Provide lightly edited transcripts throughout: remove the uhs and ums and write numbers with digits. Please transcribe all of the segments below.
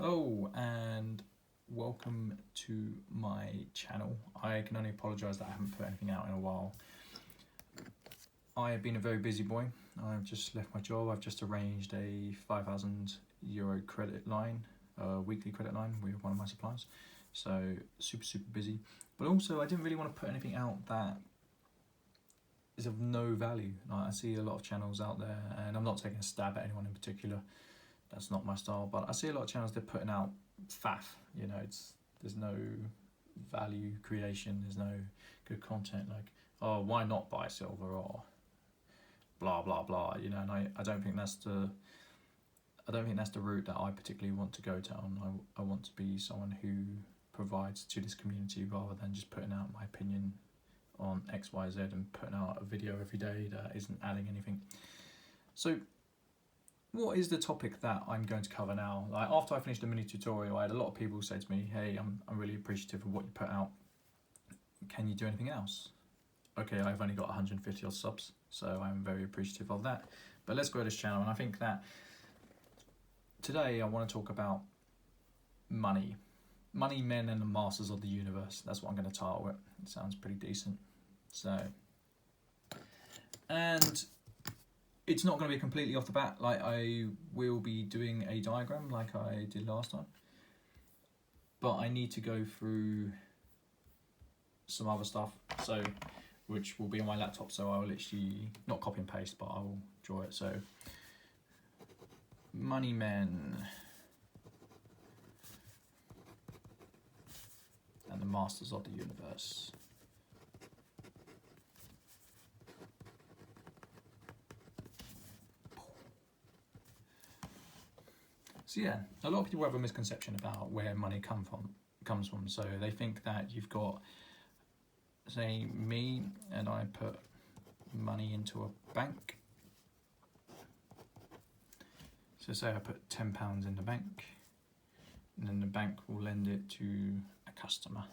Oh, and welcome to my channel. I can only apologise that I haven't put anything out in a while. I have been a very busy boy. I've just left my job. I've just arranged a €5,000 credit line, weekly credit line with one of my suppliers. So super busy. But also I didn't really want to put anything out that is of no value. Like, I see a lot of channels out there, and I'm not taking a stab at anyone in particular. That's not my style, but I see a lot of channels they're putting out faff. There's no value creation. There's no good content. Like, oh, why not buy silver or blah blah blah. And I don't think that's the route that I particularly want to go down. I want to be someone who provides to this community rather than just putting out my opinion on X, Y, Z and putting out a video every day that isn't adding anything. So what is the topic that I'm going to cover now? Like, after I finished the mini tutorial, I had a lot of people say to me, hey, I'm really appreciative of what you put out. Can you do anything else? Okay, I've only got 150 odd subs, so I'm very appreciative of that. But let's grow this channel, and I think that today I want to talk about money. Money, men, and the masters of the universe. That's what I'm going to title it. It sounds pretty decent. And it's not going to be completely off the bat. Like, I will be doing a diagram like I did last time, but I need to go through some other stuff, which will be on my laptop. So I will literally not copy and paste, but I will draw it. So, money men and the masters of the universe. So yeah, a lot of people have a misconception about where money comes from. So they think that you've got, say, me, and I put money into a bank. So say I put £10 in the bank, and then the bank will lend it to a customer.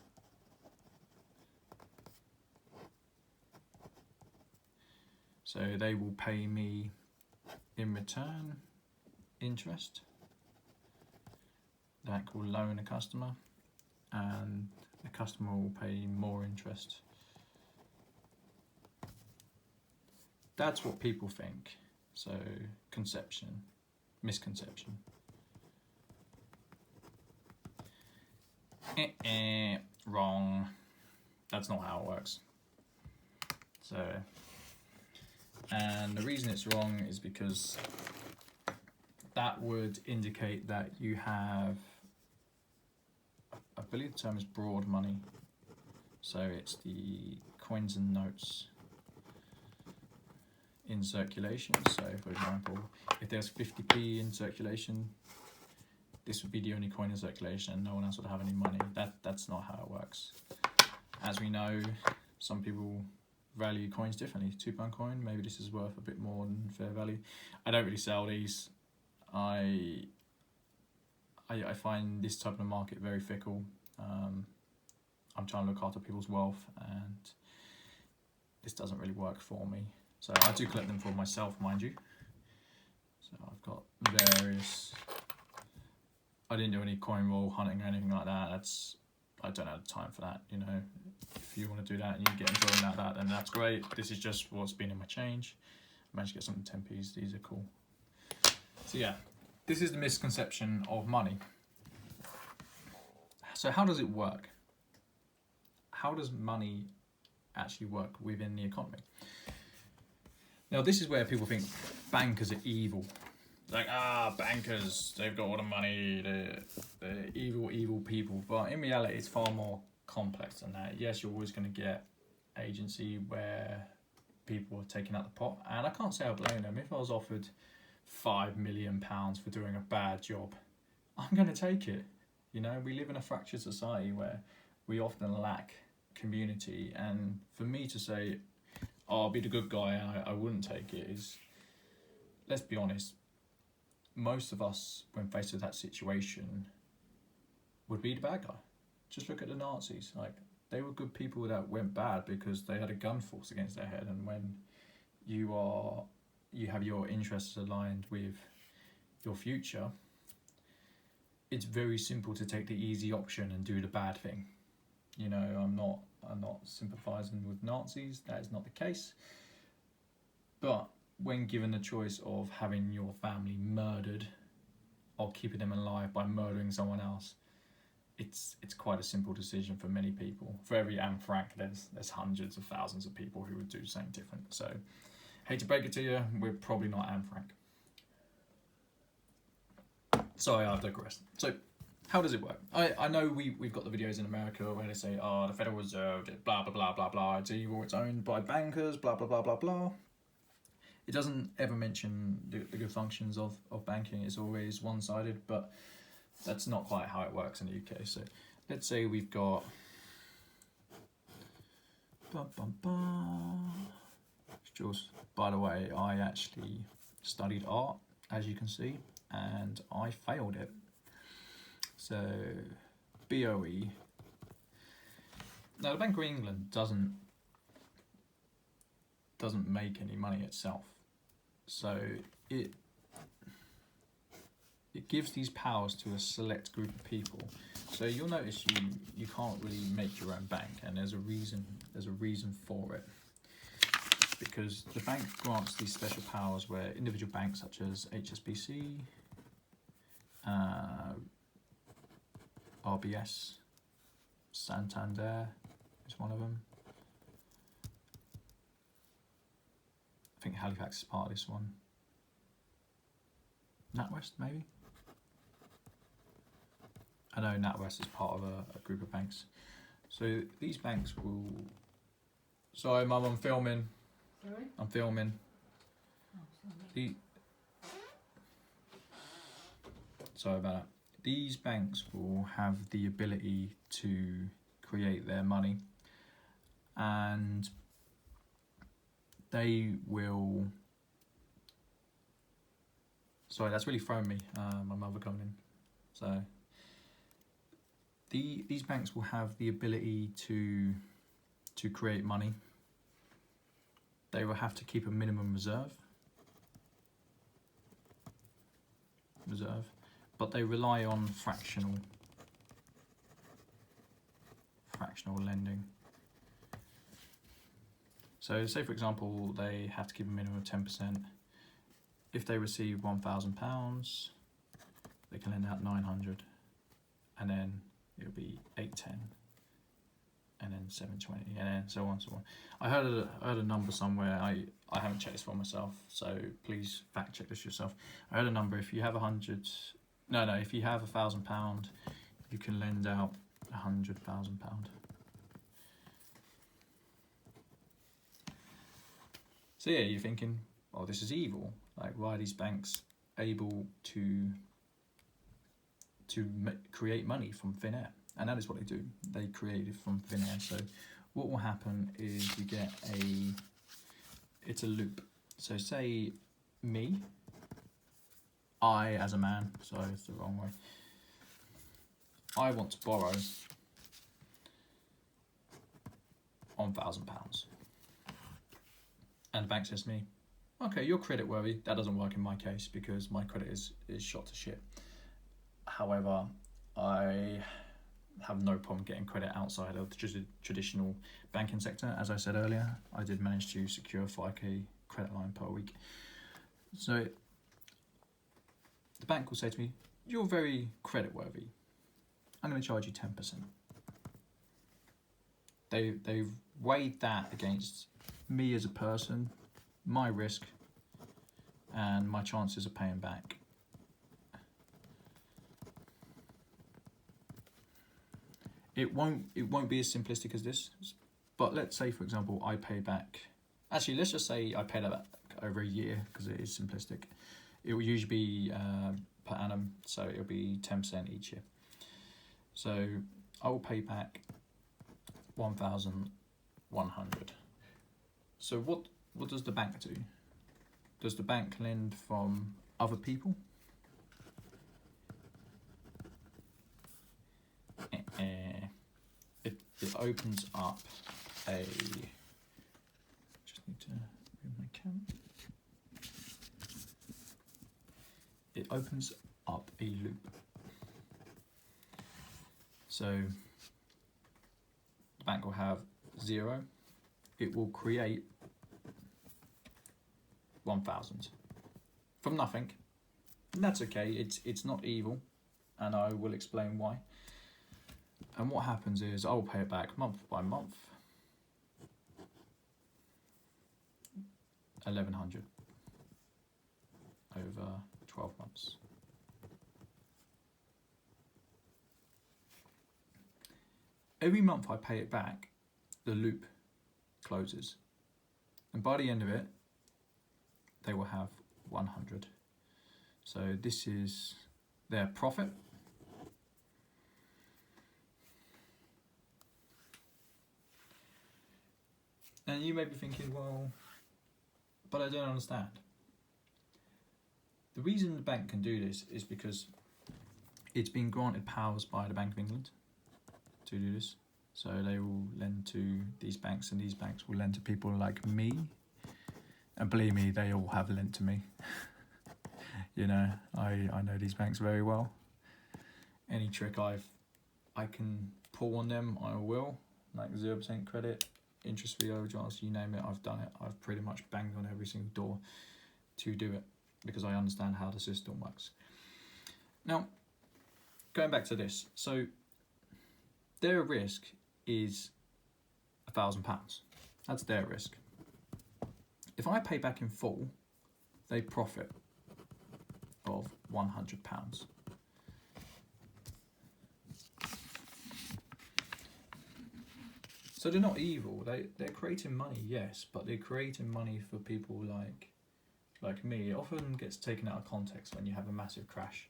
So they will pay me in return interest. The bank will loan a customer, and the customer will pay more interest. That's what people think. So misconception. Wrong. That's not how it works. And the reason it's wrong is because that would indicate that you have, I believe the term is broad money. So it's the coins and notes in circulation. So for example, if there's 50p in circulation, this would be the only coin in circulation and no one else would have any money. That's not how it works. As we know, some people value coins differently. £2 coin, maybe this is worth a bit more than fair value. I don't really sell these. I find this type of market very fickle. I'm trying to look after people's wealth, and this doesn't really work for me. So I do collect them for myself, mind you. So I've got various. I didn't do any coin roll hunting or anything like that. I don't have time for that. If you want to do that and you get enjoying that, then that's great. This is just what's been in my change. I managed to get some 10p's. These are cool. So yeah, this is the misconception of money. So how does it work? How does money actually work within the economy? Now, this is where people think bankers are evil. Like, bankers, they've got all the money, they're evil people. But in reality, it's far more complex than that. Yes, you're always going to get agency where people are taking out the pot. And I can't say I blame them. If I was offered £5 million for doing a bad job, I'm going to take it. We live in a fractured society where we often lack community. And for me to say, I'll be the good guy and I wouldn't take it is, let's be honest, most of us, when faced with that situation, would be the bad guy. Just look at the Nazis. Like, they were good people that went bad because they had a gun force against their head. And when you have your interests aligned with your future, it's very simple to take the easy option and do the bad thing. You know, I'm not sympathising with Nazis. That is not the case. But when given the choice of having your family murdered or keeping them alive by murdering someone else, it's quite a simple decision for many people. For every Anne Frank, there's hundreds of thousands of people who would do something different. So, hate to break it to you, we're probably not Anne Frank. Sorry, I've digressed. So, how does it work? I know we've got the videos in America where they say, oh, the Federal Reserve, blah, blah, blah, blah, blah, it's evil, it's owned by bankers, blah, blah, blah, blah, blah. It doesn't ever mention the good functions of banking. It's always one-sided, but that's not quite how it works in the UK. So let's say we've got... Just, by the way, I actually studied art, as you can see, and I failed it. So, BOE. Now, the Bank of England doesn't make any money itself. So it gives these powers to a select group of people. So you'll notice you can't really make your own bank, and there's a reason for it. Because the bank grants these special powers where individual banks such as HSBC, RBS, Santander is one of them. I think Halifax is part of this one. NatWest, maybe? I know NatWest is part of a group of banks. So these banks will... Sorry, Mum, I'm filming. Sorry? I'm filming. Oh, sorry. Sorry about that. These banks will have the ability to create their money, and they will... Sorry, that's really thrown me, my mother coming in. So, these banks will have the ability to create money. They will have to keep a minimum reserve, but they rely on fractional lending. So say for example they have to keep a minimum of 10%. If they receive £1,000, they can lend out 900, and then it'll be 810, and then 720, and then so on, so on. I heard a number somewhere. I haven't checked this for myself, so please fact check this yourself. I heard a number. If you have if you have £1,000, you can lend out £100,000. So yeah, you're thinking, oh, this is evil. Like, why are these banks able to create money from thin air? And that is what they do. They create it from thin air. So what will happen is you get it's a loop. So say me, I as a man, sorry, it's the wrong way. I want to borrow £1,000. And the bank says to me, okay, you're credit worthy. That doesn't work in my case because my credit is shot to shit. However, I have no problem getting credit outside of the traditional banking sector. As I said earlier, I did manage to secure a 5k credit line per week. So the bank will say to me, you're very credit worthy. I'm going to charge you 10%. They've weighed that against me as a person, my risk, and my chances of paying back. It won't be as simplistic as this, but let's say, for example, I pay back... Actually, let's just say I pay that back over a year, because it is simplistic. It will usually be per annum, so it'll be 10% each year. So I will pay back 1,100. So what does the bank do? Does the bank lend from other people? It opens up a... Just need to remove my camera. It opens up a loop. So the bank will have 0. It will create 1,000 from nothing. And that's okay, it's not evil, and I will explain why. And what happens is I will pay it back month by month, 1,100 over 12 months. Every month I pay it back, the loop closes, and by the end of it they will have 100. So this is their profit. And you may be thinking, well, but I don't understand. The reason the bank can do this is because it's been granted powers by the Bank of England to do this. So they will lend to these banks, and these banks will lend to people like me. And believe me, they all have lent to me. You know, I know these banks very well. Any trick I can pull on them, I will. Like 0% credit, interest-free overdrafts, you name it, I've done it. I've pretty much banged on every single door to do it because I understand how the system works. Now, going back to this, so their risk is £1,000. That's their risk. If I pay back in full, they profit of £100. So they're not evil. They're creating money, yes, but they're creating money for people like me. It often gets taken out of context when you have a massive crash,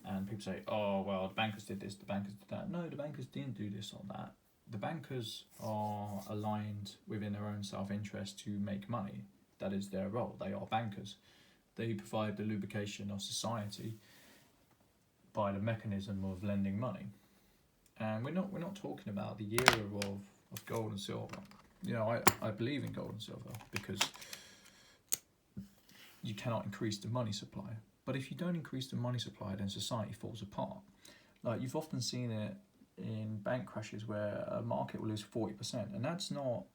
and people say, "Oh, well, the bankers did this, the bankers did that." No, the bankers didn't do this or that. The bankers are aligned within their own self-interest to make money. That is their role. They are bankers. They provide the lubrication of society by the mechanism of lending money. And we're not talking about the era of gold and silver. You know, I believe in gold and silver because you cannot increase the money supply. But if you don't increase the money supply, then society falls apart. Like, you've often seen it in bank crashes where a market will lose 40%, and that's not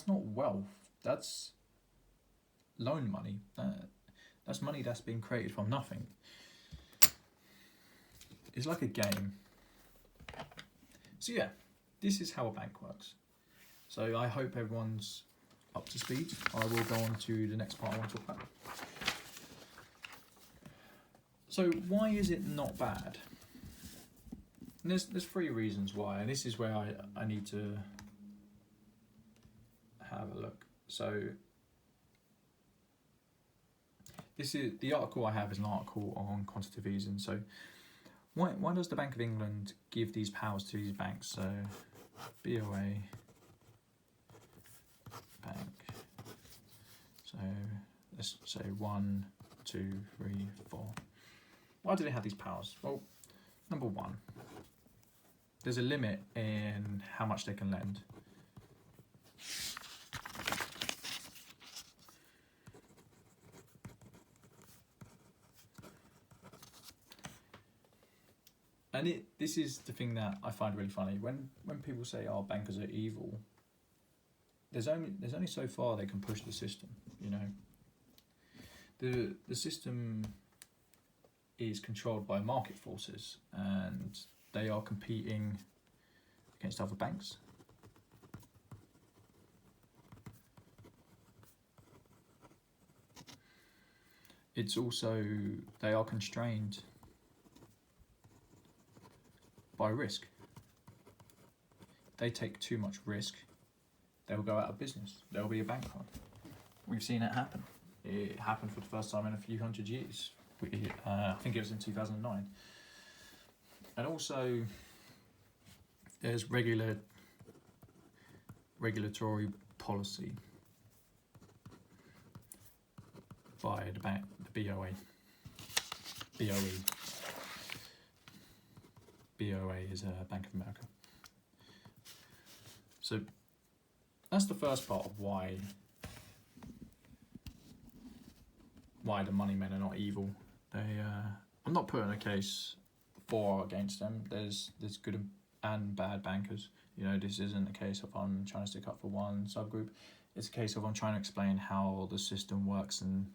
wealth. That's loan money. That's money that's been created from nothing. It's like a game. So yeah, this is how a bank works. So I hope everyone's up to speed. I will go on to the next part I want to talk about. So why is it not bad? And there's 3 reasons why, and this is where I need to have a look. So this is the article I have is an article on quantitative easing. So why does the Bank of England give these powers to these banks? So BOA bank. So let's say 1, 2, 3, 4. Why do they have these powers? Well, number 1, there's a limit in how much they can lend. And this is the thing that I find really funny. When people say, "Oh, bankers are evil," there's only so far they can push the system. You know, the system is controlled by market forces, and they are competing against other banks. It's also, they are constrained by risk. They take too much risk, they'll go out of business. There'll be a bank run. We've seen it happen. It happened for the first time in a few hundred years. I think it was in 2009. And also, there's regulatory policy by the bank, the BOE. BOA is Bank of America. So that's the first part of why the money men are not evil. I'm not putting a case for or against them. There's good and bad bankers. You know, this isn't a case of I'm trying to stick up for one subgroup. It's a case of I'm trying to explain how the system works, and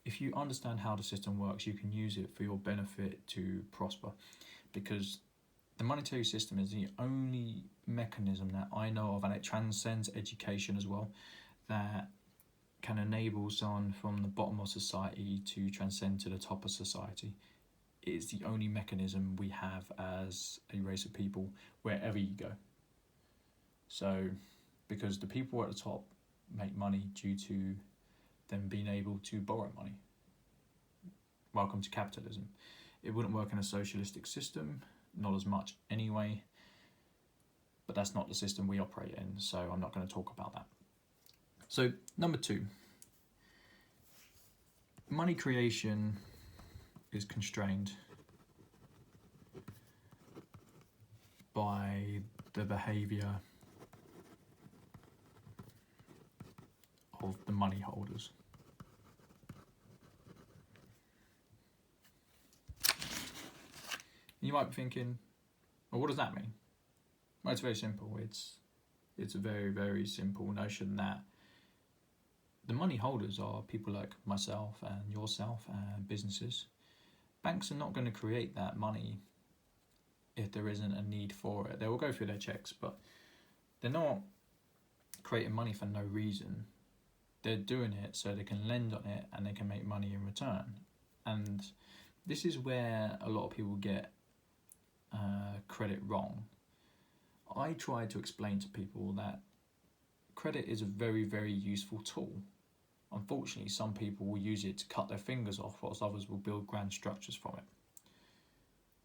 if you understand how the system works, you can use it for your benefit to prosper. Because the monetary system is the only mechanism that I know of, and it transcends education as well, that can enable someone from the bottom of society to transcend to the top of society. It is the only mechanism we have as a race of people wherever you go. So, because the people at the top make money due to them being able to borrow money. Welcome to capitalism. It wouldn't work in a socialistic system, not as much anyway, but that's not the system we operate in, so I'm not going to talk about that. So, number 2, money creation is constrained by the behaviour of the money holders. You might be thinking, well, what does that mean? Well, it's very simple. It's a very, very simple notion that the money holders are people like myself and yourself and businesses. Banks are not going to create that money if there isn't a need for it. They will go through their checks, but they're not creating money for no reason. They're doing it so they can lend on it and they can make money in return. And this is where a lot of people get credit wrong. I try to explain to people that credit is a very, very useful tool. Unfortunately, some people will use it to cut their fingers off, whilst others will build grand structures from it.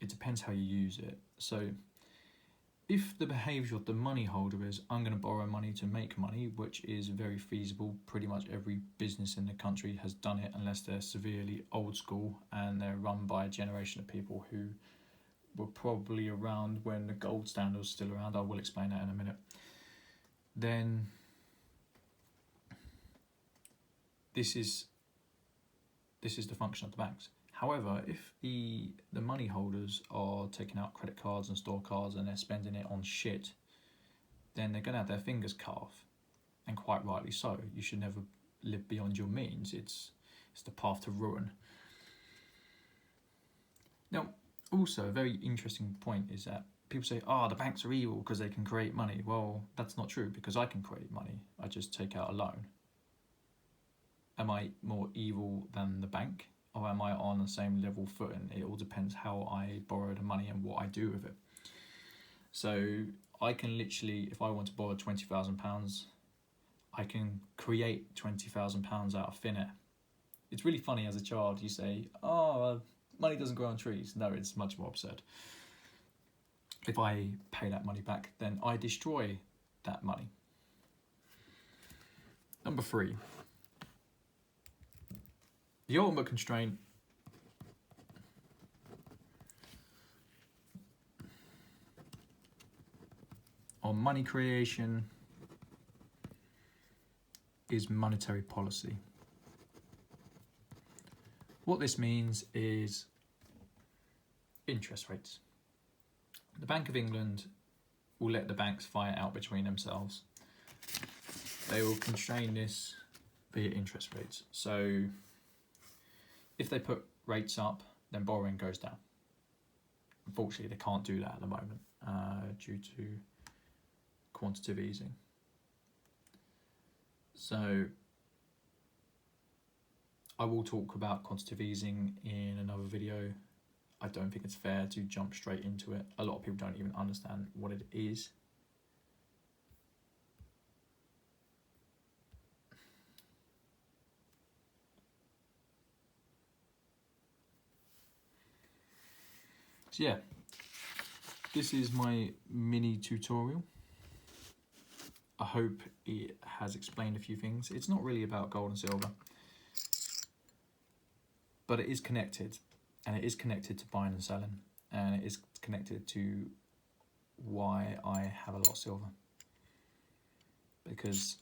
It depends how you use it. So if the behaviour of the money holder is, I'm going to borrow money to make money, which is very feasible, pretty much every business in the country has done it, unless they're severely old school and they're run by a generation of people who were probably around when the gold standard was still around. I will explain that in a minute. Then this is the function of the banks. However, if the money holders are taking out credit cards and store cards and they're spending it on shit, then they're going to have their fingers cut off, and quite rightly so. You should never live beyond your means. It's the path to ruin. Now, also a very interesting point is that people say, the banks are evil because they can create money. Well, that's not true, because I can create money. I just take out a loan. Am I more evil than the bank, or am I on the same level footing? It all depends how I borrow the money and what I do with it. So I can literally, if I want to borrow £20,000, I can create £20,000 out of thin air. It's really funny as a child, you say, money doesn't grow on trees. No, it's much more absurd. If I pay that money back, then I destroy that money. Number 3. The ultimate constraint on money creation is monetary policy. What this means is interest rates. The Bank of England will let the banks fight out between themselves. They will constrain this via interest rates. So if they put rates up, then borrowing goes down. Unfortunately, they can't do that at the moment due to quantitative easing. So I will talk about quantitative easing in another video. I don't think it's fair to jump straight into it. A lot of people don't even understand what it is. So yeah, this is my mini tutorial. I hope it has explained a few things. It's not really about gold and silver, but it is connected, and it is connected to buying and selling, and it is connected to why I have a lot of silver. Because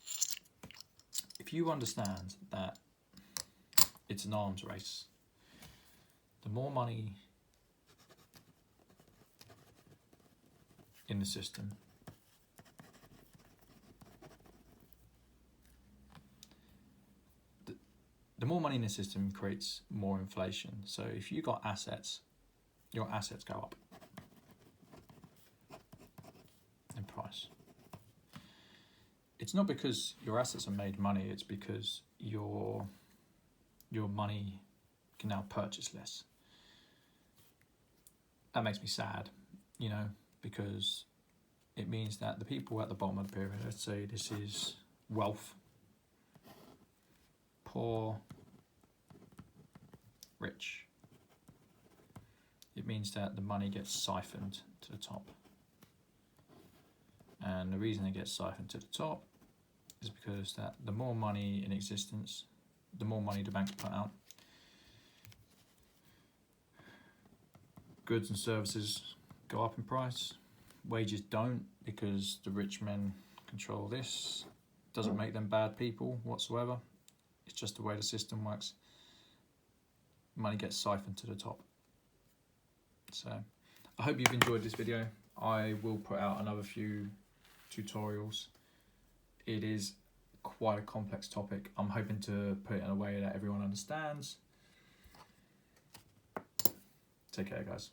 if you understand that it's an arms race, the more money in the system. The more money in the system creates more inflation. So if you got assets, your assets go up in price. It's not because your assets are made money, it's because your money can now purchase less. That makes me sad, you know, because it means that the people at the bottom of the pyramid, let's say this is wealth, poor, rich. It means that the money gets siphoned to the top. And the reason it gets siphoned to the top is because that the more money in existence, the more money the banks put out. Goods and services go up in price. Wages don't, because the rich men control this. Doesn't make them bad people whatsoever. It's just the way the system works. Money gets siphoned to the top. So I hope you've enjoyed this video. I will put out another few tutorials. It is quite a complex topic. I'm hoping to put it in a way that everyone understands. Take care, guys.